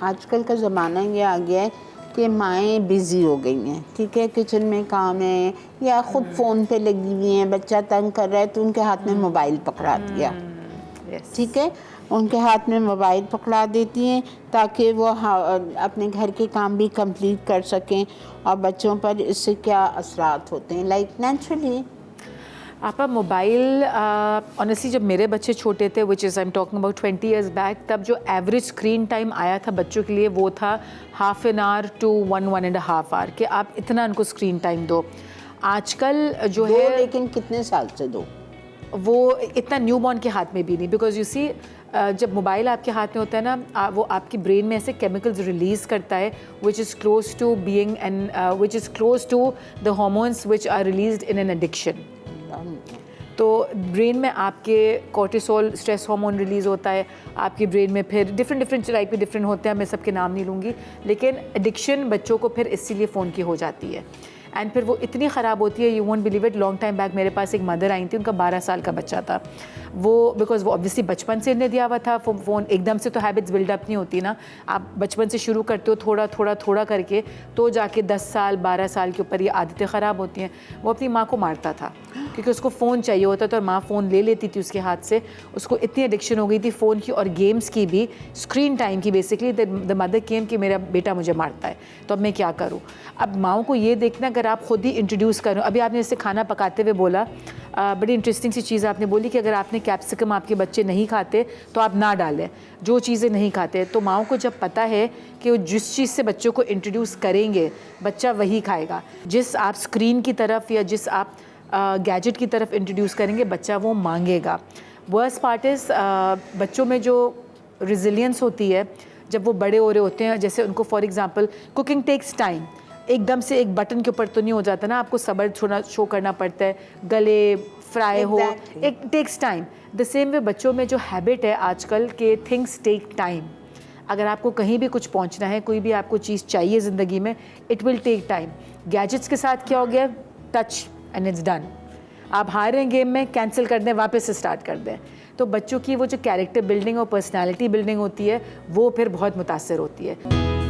आजकल का ज़माना ये आ गया है कि माएँ बिज़ी हो गई हैं, ठीक है, किचन में काम है या ख़ुद फ़ोन पे लगी हुई हैं, बच्चा तंग कर रहा है तो उनके हाथ में मोबाइल पकड़ा दिया, ठीक है, उनके हाथ में मोबाइल पकड़ा देती हैं ताकि वो अपने घर के काम भी कंप्लीट कर सकें। और बच्चों पर इससे क्या असरात होते हैं, लाइक नेचुरली आपा मोबाइल ऑनेस्टली जब मेरे बच्चे छोटे थे, which is I am talking about 20 years back, तब जो एवरेज स्क्रीन टाइम आया था बच्चों के लिए वो था half an hour to 1.5 hour कि आप इतना उनको स्क्रीन टाइम दो। आजकल जो दो, है लेकिन कितने साल से दो? वो इतना न्यू बॉर्न के हाथ में भी नहीं, बिकॉज यू सी जब मोबाइल आपके हाथ में होता है ना, वो आपकी ब्रेन में ऐसे केमिकल्स रिलीज़ करता है which is close to being and which is close to the hormones which are released in an addiction. तो ब्रेन में आपके कोर्टिसोल स्ट्रेस हार्मोन रिलीज़ होता है, आपकी ब्रेन में फिर डिफरेंट टाइप के डिफरेंट होते हैं, मैं सबके नाम नहीं लूँगी, लेकिन एडिक्शन बच्चों को फिर इसीलिए फ़ोन की हो जाती है एंड फिर वो इतनी ख़राब होती है, you won't believe it. Long time back मेरे पास एक मदर आई थी, उनका 12 साल का बच्चा था, वो बिकॉज वो ऑब्वियसली बचपन से इन्हें दिया हुआ था फ़ोन, एकदम से तो हैबिट्स बिल्डअप नहीं होती ना, आप बचपन से शुरू करते हो थोड़ा करके, तो जाके 10 साल 12 साल के ऊपर ये आदतें ख़राब होती हैं। वो अपनी माँ को मारता था क्योंकि उसको फ़ोन चाहिए होता था और माँ फ़ोन ले लेती थी उसके हाथ से। उसको इतनी एडिक्शन हो गई थी फ़ोन की और गेम्स की भी, स्क्रीन टाइम की। बेसिकली द मदर केम कि मेरा बेटा मुझे मारता है, तो अब मैं क्या करूँ। अब माँओं को ये देखना, अगर आप खुद ही इंट्रोड्यूस करो, अभी आपने जैसे खाना पकाते हुए बोला, बड़ी इंटरेस्टिंग सी चीज़ आपने बोली कि अगर आपने कैप्सिकम आपके बच्चे नहीं खाते तो आप ना डालें, जो चीज़ें नहीं खाते। तो माँओं को जब पता है कि वो जिस चीज़ से बच्चों को इंट्रोड्यूस करेंगे बच्चा वही खाएगा, जिस आप स्क्रीन की तरफ या जिस आप गैजेट की तरफ इंट्रोड्यूस करेंगे बच्चा वो मांगेगा। वर्स्ट पार्ट इज़ बच्चों में जो रिजिलियंस होती है जब वो बड़े हो रहे होते हैं, जैसे उनको for example cooking takes time, एकदम से एक बटन के ऊपर तो नहीं हो जाता ना, आपको सब्र शो करना पड़ता है, गले फ्राई हो, एक takes time. The same way बच्चों में जो हैबिट है आजकल के थिंग्स टेक टाइम। अगर आपको कहीं भी कुछ पहुंचना है, कोई भी आपको चीज़ चाहिए ज़िंदगी में, it will take time. Gadgets के साथ क्या हो गया, टच एंड इट्स डन। आप हार रहे हैं गेम में, कैंसिल कर दें, वापस से स्टार्ट कर दें। तो बच्चों की वो जो कैरेक्टर बिल्डिंग और पर्सनैलिटी बिल्डिंग होती है वो फिर बहुत मुतासर होती है।